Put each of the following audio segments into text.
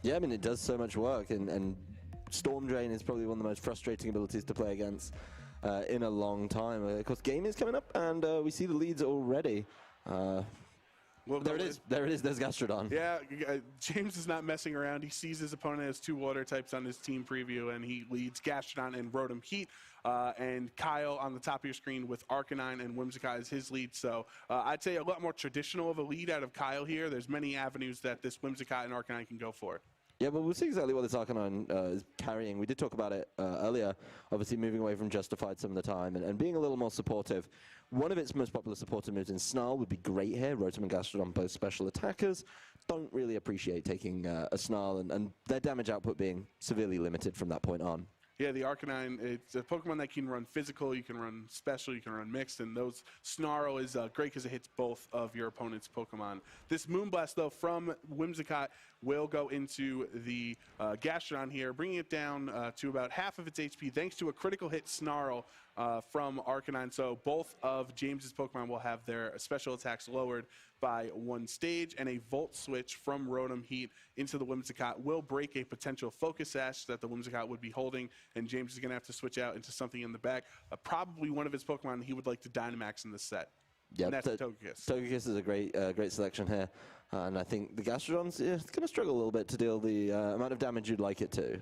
Yeah, I mean, it does so much work, and Storm Drain is probably one of the most frustrating abilities to play against in a long time. Of course, game is coming up, and we see the leads already. There it is. There it is. There's Gastrodon. Yeah, James is not messing around. He sees his opponent has 2 water types on his team preview, and he leads Gastrodon and Rotom Heat. And Kyle on the top of your screen with Arcanine and Whimsicott as his lead. So I'd say a lot more traditional of a lead out of Kyle here. There's many avenues that this Whimsicott and Arcanine can go for. Yeah, but we'll see exactly what this Arcanine is carrying. We did talk about it earlier, obviously moving away from Justified some of the time and being a little more supportive. One of its most popular supportive moves in Snarl would be great here. Rotom and Gastrodon, both special attackers, don't really appreciate taking a Snarl and their damage output being severely limited from that point on. Yeah, the Arcanine, it's a Pokemon that can run physical, you can run special, you can run mixed, and those Snarl is great because it hits both of your opponent's Pokemon. This Moonblast, though, from Whimsicott will go into the Gastrodon here, bringing it down to about half of its HP, thanks to a critical hit Snarl from Arcanine. So both of James's Pokemon will have their special attacks lowered by 1 stage, and a Volt Switch from Rotom Heat into the Whimsicott will break a potential Focus Sash that the Whimsicott would be holding, and James is going to have to switch out into something in the back. Probably one of his Pokemon he would like to Dynamax in this set. Yeah, and that's Togekiss. Togekiss is a great selection here, and I think the Gastrodon's going to struggle a little bit to deal the amount of damage you'd like it to.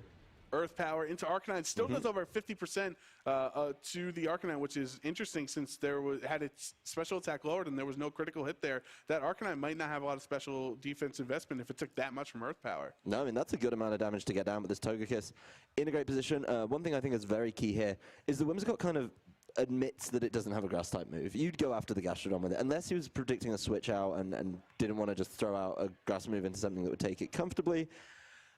Earth Power into Arcanine still does over 50% to the Arcanine, which is interesting since had its special attack lowered and there was no critical hit there. That Arcanine might not have a lot of special defense investment if it took that much from Earth Power. No, I mean, that's a good amount of damage to get down with this Togekiss in a great position. One thing I think is very key here is the Whimsicott kind of admits that it doesn't have a grass-type move. You'd go after the Gastrodon with it, unless he was predicting a switch out and didn't want to just throw out a grass move into something that would take it comfortably.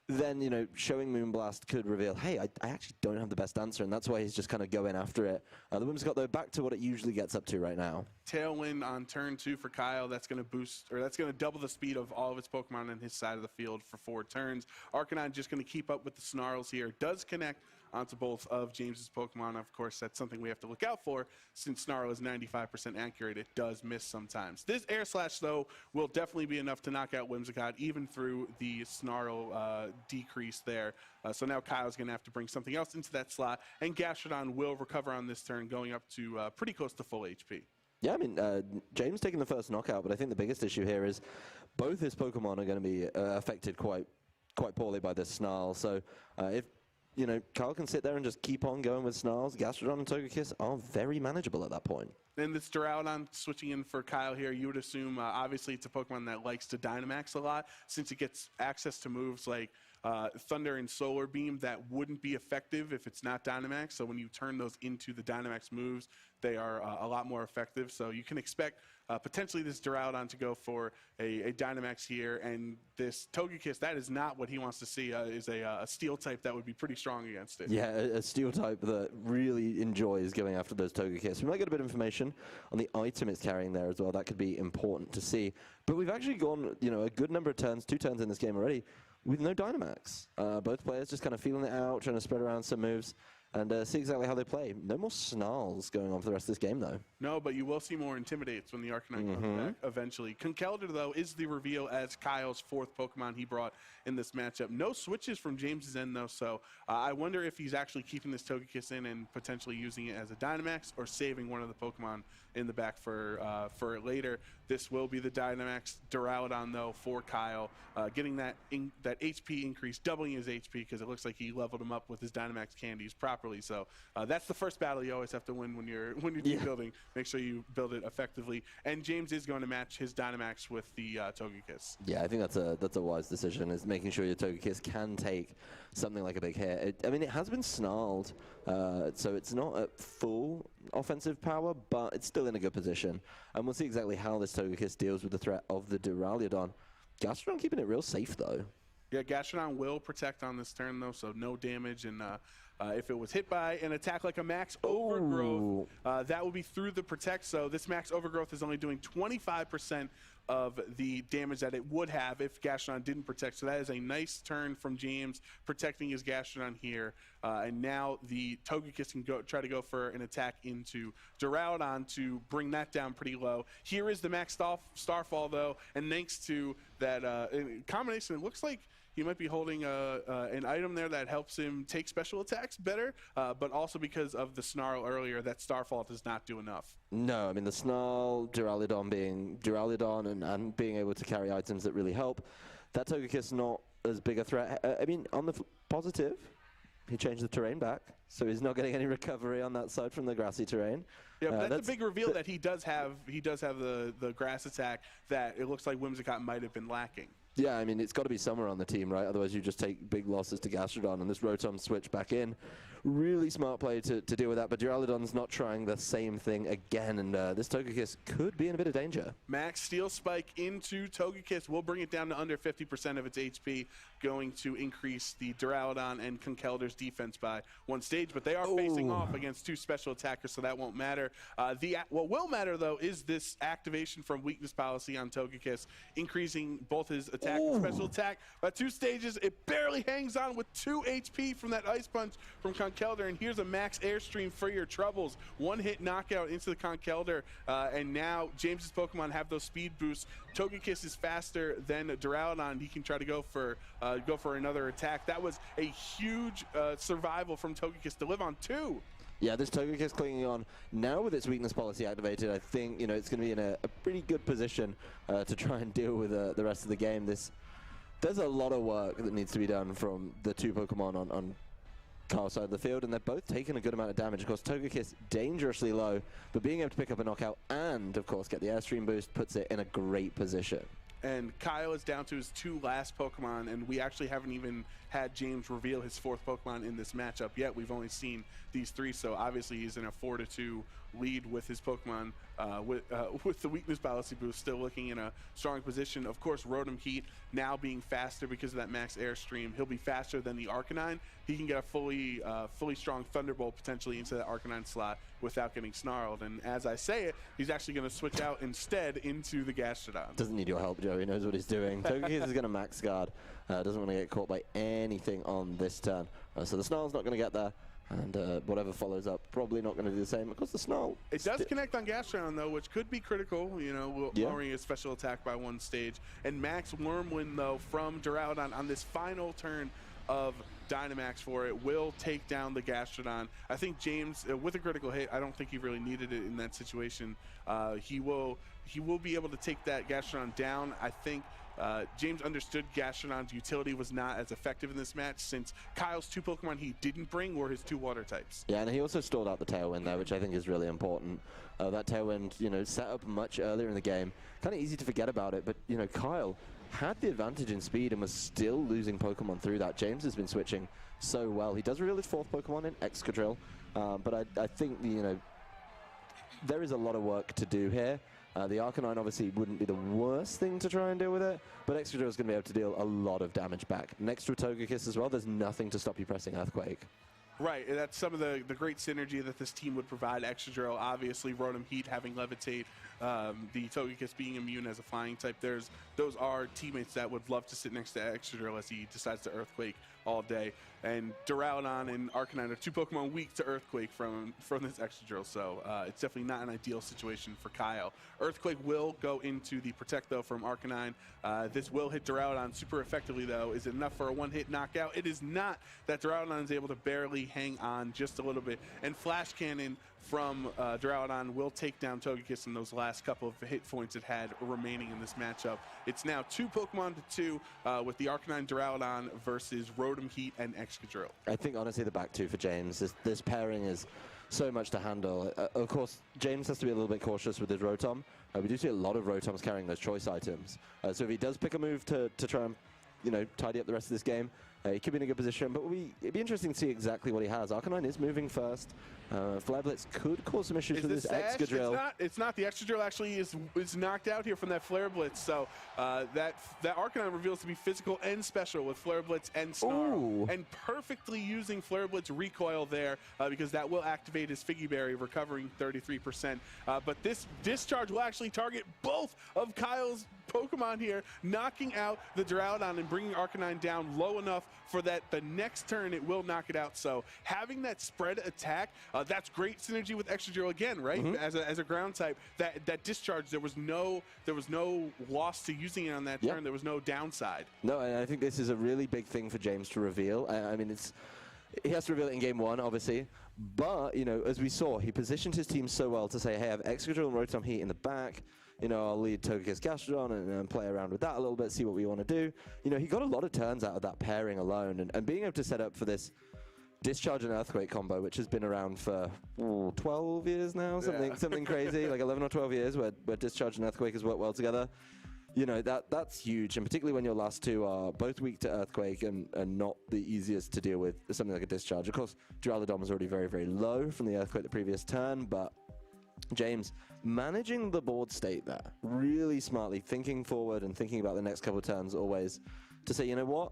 Then, you know, showing Moonblast could reveal, hey, I actually don't have the best answer, and that's why he's just kind of going after it. The Whimsicott, though, back to what it usually gets up to right now. Tailwind on turn 2 for Kyle. That's going to boost, or that's going to double the speed of all of its Pokemon on his side of the field for 4 turns. Arcanine just going to keep up with the Snarls here. Does connect onto both of James's Pokemon. Of course, that's something we have to look out for. Since Snarl is 95% accurate, it does miss sometimes. This Air Slash, though, will definitely be enough to knock out Whimsicott, even through the Snarl decrease there. So now Kyle's going to have to bring something else into that slot, and Gastrodon will recover on this turn, going up to pretty close to full HP. Yeah, I mean, James taking the first knockout, but I think the biggest issue here is both his Pokemon are going to be affected quite poorly by this Snarl. So if you know, Kyle can sit there and just keep on going with Snarls, Gastrodon and Togekiss are very manageable at that point. And this Duraludon switching in for Kyle here, you would assume, obviously, it's a Pokemon that likes to Dynamax a lot, since it gets access to moves like Thunder and Solar Beam that wouldn't be effective if it's not Dynamax. So when you turn those into the Dynamax moves, they are a lot more effective. So you can expect potentially this Duraludon to go for a Dynamax here, and this Togekiss, that is not what he wants to see, is a Steel type that would be pretty strong against it. Yeah, a Steel type that really enjoys going after those Togekiss. We might get a bit of information on the item it's carrying there as well. That could be important to see. But we've actually gone, you know, a good number of turns, 2 turns in this game already, with no Dynamax. Both players just kind of feeling it out, trying to spread around some moves, and see exactly how they play. No more Snarls going on for the rest of this game, though. No, but you will see more Intimidates when the Arcanine comes back eventually. Conkeldurr, though, is the reveal as Kyle's 4th Pokemon he brought in this matchup. No switches from James's end, though, so I wonder if he's actually keeping this Togekiss in and potentially using it as a Dynamax or saving one of the Pokemon in the back for later. This will be the Dynamax Duraludon, though, for Kyle, getting that HP increase, doubling his HP, because it looks like he leveled him up with his Dynamax candies properly. So that's the first battle you always have to win when you're team building. Make sure you build it effectively. And James is going to match his Dynamax with the Togekiss. Yeah, I think that's a wise decision, is making sure your Togekiss can take something like a big hit. I mean, it has been snarled, so it's not at full offensive power, but it's still in a good position. And we'll see exactly how this Togekiss deals with the threat of the Duraludon. Gastrodon keeping it real safe, though. Yeah, Gastrodon will protect on this turn, though, so no damage. And if it was hit by an attack like a Max Overgrowth, that will be through the Protect. So this Max Overgrowth is only doing 25% of the damage that it would have if Gastrodon didn't protect. So that is a nice turn from James, protecting his Gastrodon here. And now the Togekiss can try to go for an attack into Duraludon to bring that down pretty low. Here is the Max Starfall, though, and thanks to that combination, it looks like he might be holding an item there that helps him take special attacks better, but also because of the Snarl earlier, that Starfall does not do enough. No, I mean, the Snarl, Duraludon being Duraludon and being able to carry items that really help. That Togekiss not as big a threat. I mean, on the positive, he changed the terrain back, so he's not getting any recovery on that side from the grassy terrain. Yeah, but that's a big reveal that he does have. He does have the grass attack that it looks like Whimsicott might have been lacking. Yeah, I mean, it's got to be somewhere on the team, right? Otherwise, you just take big losses to Gastrodon, and this Rotom switch back in. Really smart play to deal with that, but Duraludon's not trying the same thing again, and this Togekiss could be in a bit of danger. Max Steel Spike into Togekiss will bring it down to under 50% of its HP, going to increase the Duraludon and Conkeldurr's defense by 1 stage, but they are facing off against 2 special attackers, so that won't matter. What will matter, though, is this activation from Weakness Policy on Togekiss, increasing both his attack and special attack by 2 stages. It barely hangs on with 2 HP from that Ice Punch from Conkeldurr, and here's a max airstream for your troubles. 1-hit knockout into the Conkeldurr, and now James's Pokemon have those speed boosts. Togekiss is faster than Duraludon. He can try to go for another attack. That was a huge survival from Togekiss to live on 2. Yeah, this Togekiss clinging on now with its weakness policy activated. I think it's going to be in a pretty good position to try and deal with the rest of the game. There's a lot of work that needs to be done from the 2 Pokemon on Kyle's side of the field, and they're both taking a good amount of damage. Of course, Togekiss dangerously low, but being able to pick up a knockout and, of course, get the Airstream boost puts it in a great position. And Kyle is down to his 2 last Pokemon, and we actually haven't even had James reveal his 4th Pokemon in this matchup yet. We've only seen these 3, so obviously he's in a 4-2 lead with his Pokemon with the weakness policy boost, still looking in a strong position. Of course, Rotom Heat now being faster because of that max airstream. He'll be faster than the Arcanine. He can get a fully strong Thunderbolt potentially into that Arcanine slot without getting snarled. And as I say it, he's actually going to switch out instead into the Gastrodon. Doesn't need your help, Joe. He knows what he's doing. Togekiss is going to max guard. Doesn't want to get caught by anything on this turn. So the Snarl's not going to get there. And whatever follows up, probably not going to do the same. Of course, the Snarl. It does connect on Gastrodon, though, which could be critical, lowering his special attack by 1 stage. And Max Wormwind, though, from Duraludon on this final turn of Dynamax for it, will take down the Gastrodon. I think James, with a critical hit, I don't think he really needed it in that situation. He will be able to take that Gastrodon down. I think James understood Gastrodon's utility was not as effective in this match, since Kyle's 2 Pokemon he didn't bring were his 2 water types. Yeah, and he also stalled out the Tailwind there, which I think is really important. That Tailwind, set up much earlier in the game. Kind of easy to forget about it, but, Kyle had the advantage in speed and was still losing Pokemon through that. James has been switching so well. He does reveal his 4th Pokemon in Excadrill, but I think, there is a lot of work to do here. The Arcanine obviously wouldn't be the worst thing to try and deal with it, but Excadrill is going to be able to deal a lot of damage back. Next to a Togekiss as well, there's nothing to stop you pressing Earthquake. Right, and that's some of the great synergy that this team would provide. Excadrill, obviously, Rotom Heat having Levitate, the Togekiss being immune as a flying type. Those are teammates that would love to sit next to Excadrill as he decides to Earthquake all day. And Duraludon and Arcanine are 2 Pokemon weak to Earthquake from this Excadrill, so it's definitely not an ideal situation for Kyle. Earthquake will go into the Protect, though, from Arcanine. This will hit Duraludon super effectively, though. Is it enough for a 1-hit knockout? It is not. That Duraludon is able to barely hang on just a little bit. And Flash Cannon from Duraludon will take down Togekiss in those last couple of hit points it had remaining in this matchup. It's now 2 Pokemon to 2 with the Arcanine Duraludon versus Rotom Heat and Excadrill. I think, honestly, the back 2 for James, this pairing is so much to handle. Of course, James has to be a little bit cautious with his Rotom. We do see a lot of Rotoms carrying those choice items. So if he does pick a move to try and, tidy up the rest of this game, he could be in a good position, but it'd be interesting to see exactly what he has. Arcanine is moving first. Flare Blitz could cause some issues with this Excadrill. It's not. The Excadrill actually is knocked out here from that Flare Blitz, so that Arcanine reveals to be physical and special with Flare Blitz and Snarl. And perfectly using Flare Blitz recoil there, because that will activate his Figgy Berry, recovering 33%. But this discharge will actually target both of Kyle's Pokemon here, knocking out the Duraludon and bringing Arcanine down low enough for that the next turn it will knock it out. So having that spread attack, that's great synergy with Excadrill again, right? As a ground type, that discharge, there was no loss to using it on that turn. There was no downside. No, and I think this is a really big thing for James to reveal. I mean, he has to reveal it in game 1, obviously. But, you know, as we saw, he positioned his team so well to say, hey, I have Excadrill and Rotom Heat in the back. You know, I'll lead Togekiss Gastrodon and play around with that a little bit, see what we want to do. You know, he got a lot of turns out of that pairing alone. And being able to set up for this Discharge and Earthquake combo, which has been around for 12 years now, something crazy, like 11 or 12 years, where Discharge and Earthquake has worked well together. You know, that's huge, and particularly when your last two are both weak to Earthquake and not the easiest to deal with something like a Discharge. Of course, Duraludon was already very, very low from the Earthquake the previous turn, but James managing the board state there, really smartly, thinking forward and thinking about the next couple of turns always to say, you know what?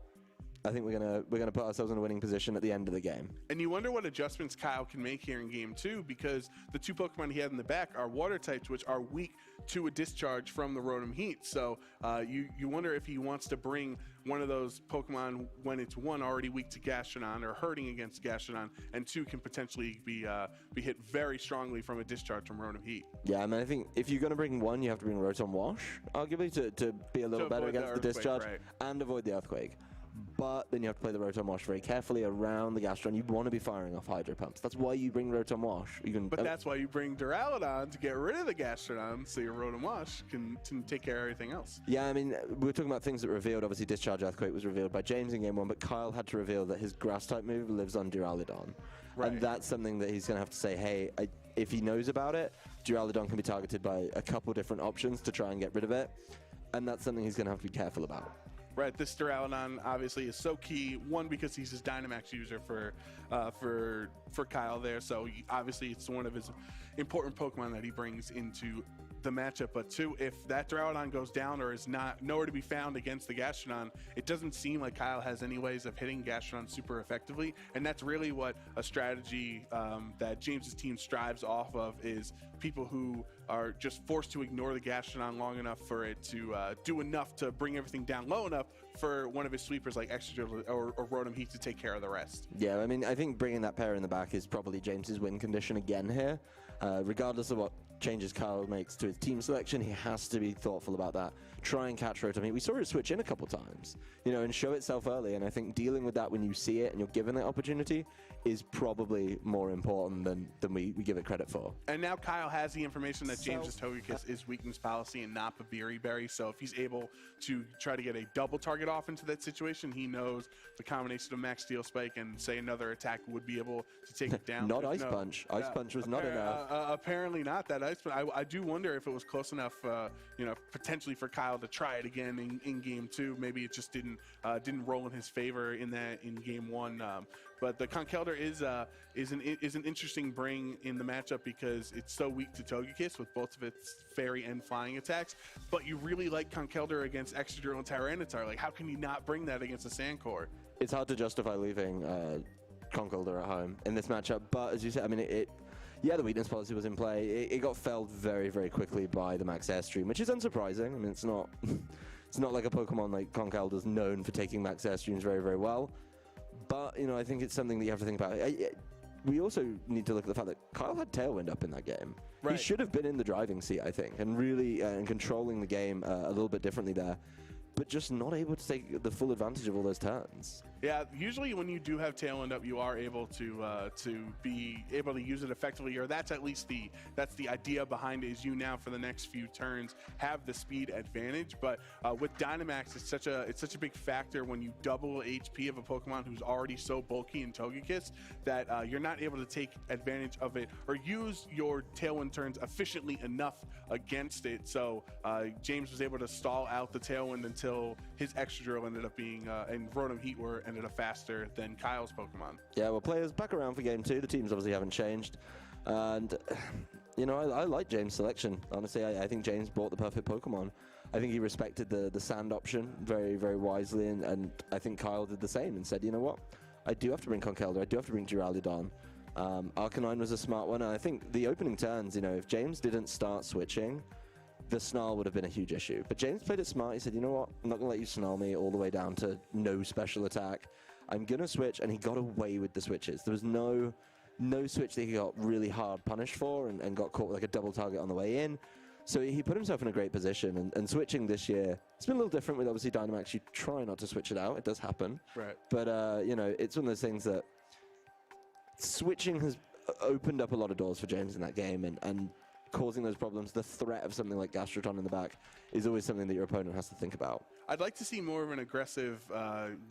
I think we're gonna put ourselves in a winning position at the end of the game. And you wonder what adjustments Kyle can make here in game 2, because the two Pokemon he had in the back are water types, which are weak to a discharge from the Rotom Heat. So you wonder if he wants to bring one of those Pokemon when it's one already weak to Gastrodon or hurting against Gastrodon, and two can potentially be hit very strongly from a discharge from Rotom Heat. Yeah, I mean, I think if you're going to bring one, you have to bring Rotom Wash, arguably, to be a little better against the discharge and avoid the Earthquake. But then you have to play the Rotom Wash very carefully around the Gastrodon. You want to be firing off Hydro Pumps. That's why you bring Rotom Wash. But that's why you bring Duraludon to get rid of the Gastrodon, so your Rotom Wash can take care of everything else. Yeah, I mean, we were talking about things that were revealed. Obviously, Discharge Earthquake was revealed by James in game 1, but Kyle had to reveal that his Grass-type move lives on Duraludon. Right. And that's something that he's going to have to say, hey, if he knows about it, Duraludon can be targeted by a couple different options to try and get rid of it. And that's something he's going to have to be careful about. Right, this Duraludon obviously is so key. One, because he's his Dynamax user for Kyle there, so obviously it's one of his important Pokemon that he brings into the matchup. But two, if that Duraludon goes down or is nowhere to be found against the Gastrodon, it doesn't seem like Kyle has any ways of hitting Gastrodon super effectively, and that's really what a strategy that James's team strives off of, is people who are just forced to ignore the Gastrodon long enough for it to do enough to bring everything down low enough for one of his sweepers like Excadrill or Rotom Heat to take care of the rest. Yeah, I mean, I think bringing that pair in the back is probably James's win condition again here. Regardless of what changes Kyle makes to his team selection, he has to be thoughtful about that. Try and catch Rotom Heat. We saw it switch in a couple times, you know, and show itself early. And I think dealing with that when you see it and you're given that opportunity is probably more important than we give it credit for. And now Kyle has the information that James's Togekiss is weakness policy and not Babiri Berry. So if he's able to try to get a double target off into that situation, he knows the combination of Max Steel Spike and say another attack would be able to take it down. Not Ice Punch. Ice Punch was not enough. Apparently not that Ice Punch. I do wonder if it was close enough, you know, potentially for Kyle to try it again in game 2. Maybe it just didn't roll in his favor in game 1. But the Conkeldurr is an interesting bring in the matchup because it's so weak to Togekiss with both of its fairy and flying attacks. But you really like Conkeldurr against Excadrill and Tyranitar. Like, how can you not bring that against a Sandcore? It's hard to justify leaving Conkeldurr at home in this matchup. But as you said, I mean, yeah, the weakness policy was in play. It got felled very, very quickly by the Max Airstream, which is unsurprising. I mean, it's not it's not like a Pokemon like Conkeldurr's known for taking Max Airstreams very, very well. But, you know, I think it's something that you have to think about. We also need to look at the fact that Kyle had Tailwind up in that game. Right. He should have been in the driving seat, I think, and really and controlling the game a little bit differently there, but just not able to take the full advantage of all those turns. Yeah, usually when you do have Tailwind up, you are able to be able to use it effectively, or that's at least the idea behind it. Is you now for the next few turns have the speed advantage, but with Dynamax, it's such a big factor when you double HP of a Pokemon who's already so bulky in Togekiss that you're not able to take advantage of it or use your Tailwind turns efficiently enough against it. So James was able to stall out the Tailwind until his Excadrill ended up being and Rotom Heat ended up faster than Kyle's Pokemon. Yeah, well, players back around for game 2. The teams obviously haven't changed. And, you know, I like James' selection. Honestly, I think James bought the perfect Pokemon. I think he respected the sand option very, very wisely. And I think Kyle did the same and said, you know what? I do have to bring Conkeldurr. I do have to bring Duraludon. Arcanine was a smart one. And I think the opening turns, you know, if James didn't start switching, the snarl would have been a huge issue. But James played it smart. He said, you know what? I'm not going to let you snarl me all the way down to no special attack. I'm going to switch, and he got away with the switches. There was no switch that he got really hard punished for and got caught with like a double target on the way in. So he put himself in a great position, and switching this year, it's been a little different with obviously Dynamax. You try not to switch it out. It does happen. Right. But, you know, it's one of those things that switching has opened up a lot of doors for James in that game, and causing those problems. The threat of something like Gastrodon in the back is always something that your opponent has to think about. I'd like to see more of an aggressive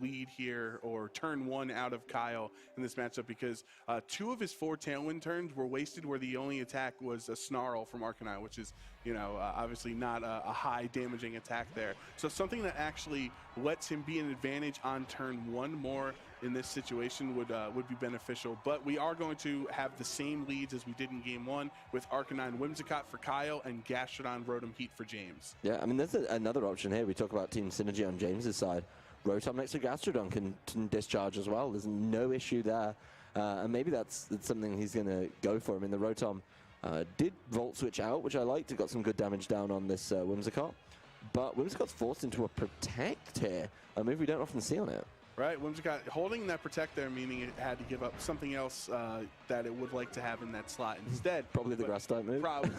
lead here, or turn one out of Kyle in this matchup, because 2 of his 4 Tailwind turns were wasted where the only attack was a Snarl from Arcanine, which is, you know, obviously not a high damaging attack there. So something that actually lets him be an advantage on turn 1 more in this situation would be beneficial. But we are going to have the same leads as we did in game 1 with Arcanine Whimsicott for Kyle and Gastrodon Rotom Heat for James. Yeah, I mean, there's another option here. We talk about team synergy on James's side. Rotom next to Gastrodon can discharge as well. There's no issue there. And maybe that's something he's going to go for. I mean, the Rotom did Volt Switch out, which I liked. It got some good damage down on this Whimsicott. But Whimsicott's forced into a Protect here, a move we don't often see on it. Right, Whimsicott holding that Protect there, meaning it had to give up something else that it would like to have in that slot instead. Probably the Grass type move. Probably,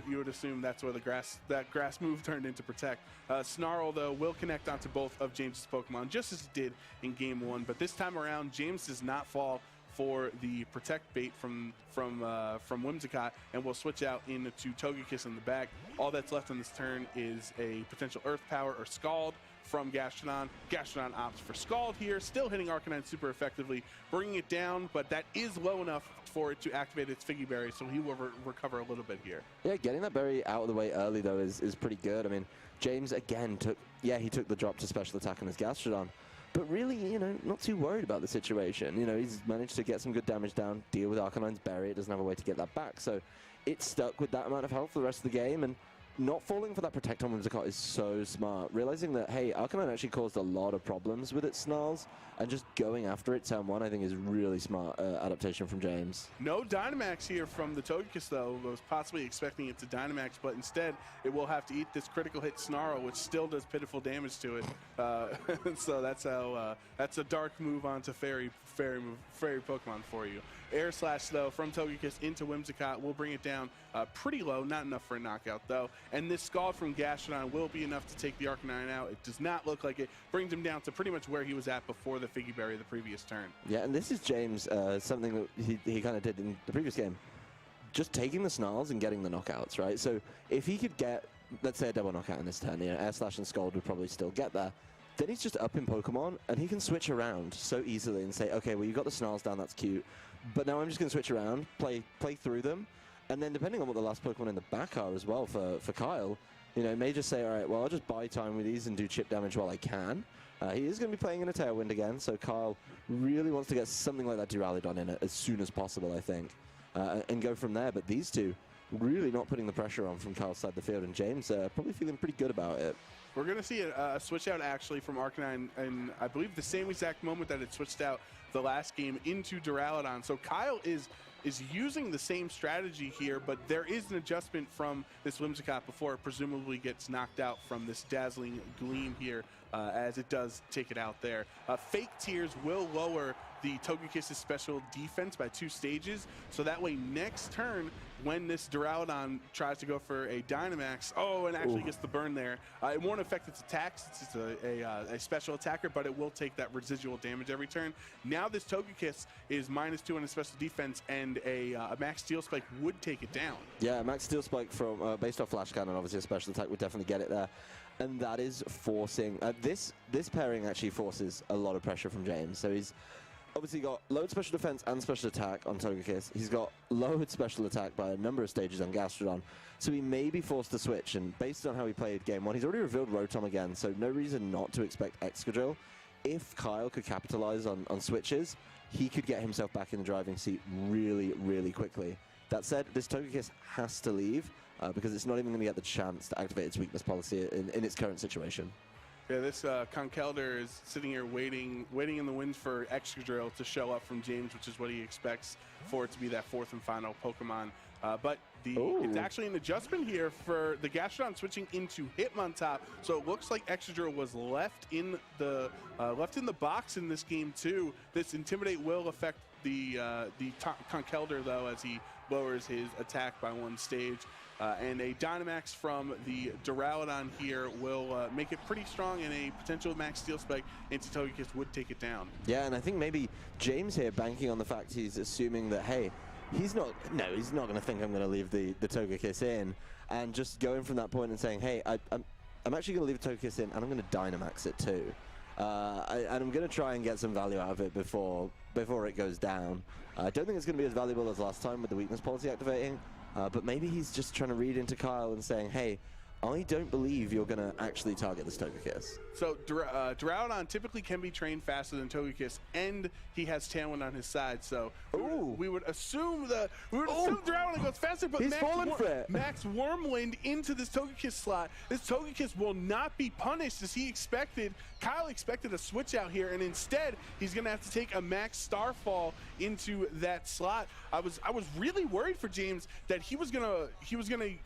you would assume that's where that grass move turned into Protect. Snarl, though, will connect onto both of James's Pokemon, just as it did in game 1. But this time around, James does not fall for the Protect bait from Whimsicott, and will switch out into Togekiss in the back. All that's left on this turn is a potential Earth Power or Scald from Gastrodon. Gastrodon opts for Scald here, still hitting Arcanine super effectively, bringing it down, but that is low enough for it to activate its Figgy Berry, so he will recover a little bit here. Yeah, getting that berry out of the way early, though, is pretty good. I mean, James, again, took the drop to special attack on his Gastrodon, but really, you know, not too worried about the situation. You know, he's managed to get some good damage down, deal with Arcanine's berry. It doesn't have a way to get that back, so it's stuck with that amount of health for the rest of the game, and not falling for that Protect on Whimsicott is so smart. Realizing that, hey, Arcanine actually caused a lot of problems with its Snarls, and just going after it turn 1, I think, is really smart adaptation from James. No Dynamax here from the Togekiss, though. I was possibly expecting it to Dynamax, but instead it will have to eat this critical hit Snarl, which still does pitiful damage to it. So that's how that's a dark move onto Fairy Pokemon for you. Air Slash, though, from Togekiss into Whimsicott will bring it down pretty low, not enough for a knockout, though. And this Scald from Gastrodon will be enough to take the Arcanine out. It does not look like it. Brings him down to pretty much where he was at before the Figgy Berry the previous turn. Yeah, and this is James, something that he kind of did in the previous game. Just taking the Snarls and getting the knockouts, right? So if he could get, let's say, a double knockout in this turn, you know, Air Slash and Scald would probably still get there. Then he's just up in Pokemon, and he can switch around so easily and say, okay, well, you got the Snarls down, that's cute. But now I'm just going to switch around, play through them, and then depending on what the last Pokemon in the back are as well for Kyle, you know, may just say, all right, well, I'll just buy time with these and do chip damage while I can. He is going to be playing in a Tailwind again, so Kyle really wants to get something like that Duraludon in it as soon as possible, I think, and go from there. But these two really not putting the pressure on from Kyle's side of the field, and James probably feeling pretty good about it. We're going to see a switch out actually from Arcanine, and I believe the same exact moment that it switched out the last game into Duraludon. So Kyle is using the same strategy here, but there is an adjustment from this Whimsicott before it presumably gets knocked out from this Dazzling Gleam here, as it does take it out there. Fake Tears will lower the Togekiss's special defense by 2 stages, so that way next turn, when this Duraludon tries to go for a Dynamax, and actually gets the burn there, it won't affect its attacks. It's a special attacker, but it will take that residual damage every turn. Now this Togekiss is -2 on its special defense, and a Max Steel Spike would take it down. Yeah, Max Steel Spike from based off Flash Cannon, obviously a special attack would definitely get it there. And that is forcing, this pairing actually forces a lot of pressure from James. So he's obviously got lowered special defense and special attack on Togekiss. He's got lowered special attack by a number of stages on Gastrodon. So he may be forced to switch, and based on how he played game 1, he's already revealed Rotom again, so no reason not to expect Excadrill. If Kyle could capitalize on switches, he could get himself back in the driving seat really, really quickly. That said, this Togekiss has to leave, because it's not even going to get the chance to activate its weakness policy in its current situation. Yeah, this Conkeldurr is sitting here waiting in the wings for Excadrill to show up from James, which is what he expects for it to be that 4th and final Pokemon But it's actually an adjustment here for the Gastrodon switching into Hitmontop. So it looks like Excadrill was left in the box in this game too. This Intimidate will affect the Conkeldurr though, as he lowers his attack by 1 stage. And a Dynamax from the Duraludon here will make it pretty strong, and a potential max Steel Spike into Togekiss would take it down. Yeah, and I think maybe James here banking on the fact he's assuming that, hey, he's not going to think I'm going to leave the Togekiss in, and just going from that point and saying, hey, I'm actually going to leave Togekiss in, and I'm going to Dynamax it too. And I'm going to try and get some value out of it before it goes down. I don't think it's going to be as valuable as last time with the weakness policy activating, but maybe he's just trying to read into Kyle and saying, hey, I don't believe you're going to actually target this Togekiss. So Duraludon typically can be trained faster than Togekiss, and he has Tailwind on his side. So we would assume Duraludon goes faster, but he's falling for it. Max Wormwind into this Togekiss slot. This Togekiss will not be punished as he expected. Kyle expected a switch out here, and instead he's going to have to take a Max Starfall into that slot. I was really worried for James that he was gonna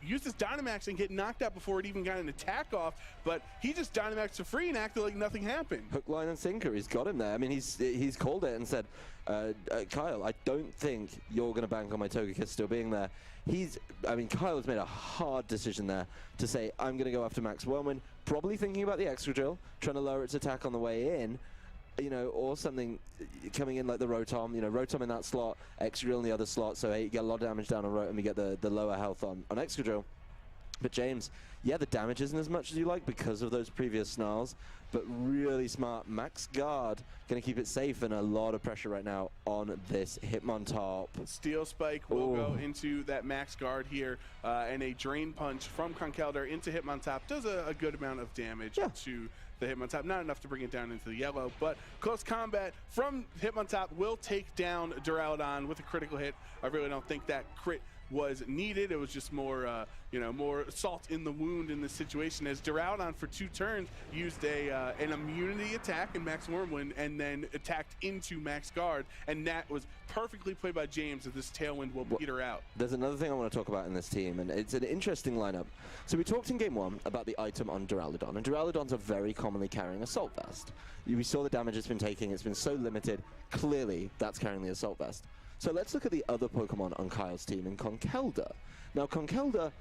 use this Dynamax and get knocked out before it even got an attack off, but he just Dynamaxed for free and acted like nothing happened. Hook, line, and sinker. He's got him there. I mean, he's called it and said, Kyle, I don't think you're going to bank on my Togekiss still being there. Kyle has made a hard decision there to say, I'm going to go after Max Wormwind, probably thinking about the Excadrill, trying to lower its attack on the way in, or something coming in like the Rotom, Rotom in that slot, Excadrill in the other slot, so hey, you get a lot of damage down on Rotom, you get the lower health on Excadrill. But James, yeah, the damage isn't as much as you like because of those previous snarls, but really smart. Max Guard going to keep it safe, and a lot of pressure right now on this Hitmontop. Steel Spike will go into that Max Guard here, and a Drain Punch from Conkeldurr into Hitmontop does a good amount of damage to the Hitmontop. Not enough to bring it down into the yellow, but close combat from Hitmontop will take down Duraludon with a critical hit. I really don't think that crit was needed. It was just more, more salt in the wound in this situation, as Duraludon for 2 turns used an immunity attack in Max Wormwind and then attacked into Max Guard, and that was perfectly played by James, as this Tailwind will peter out. There's another thing I want to talk about in this team, and it's an interesting lineup. So we talked in Game 1 about the item on Duraludon, and Duraludons are very commonly carrying Assault Vest. We saw the damage it's been taking. It's been so limited. Clearly, that's carrying the Assault Vest. So let's look at the other Pokemon on Kyle's team in Conkeldurr. Now, Conkeldurr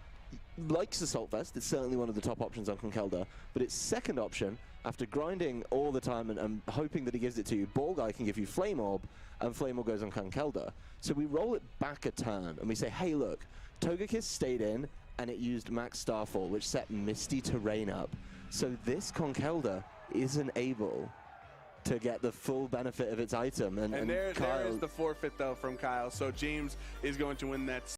likes Assault Vest. It's certainly one of the top options on Conkeldurr, but its second option, after grinding all the time and hoping that he gives it to you, Ball Guy can give you Flame Orb, and Flame Orb goes on Conkeldurr. So we roll it back a turn, and we say, hey, look, Togekiss stayed in, and it used Max Starfall, which set Misty Terrain up. So this Conkeldurr isn't able to get the full benefit of its item. And there is the forfeit, though, from Kyle. So James is going to win that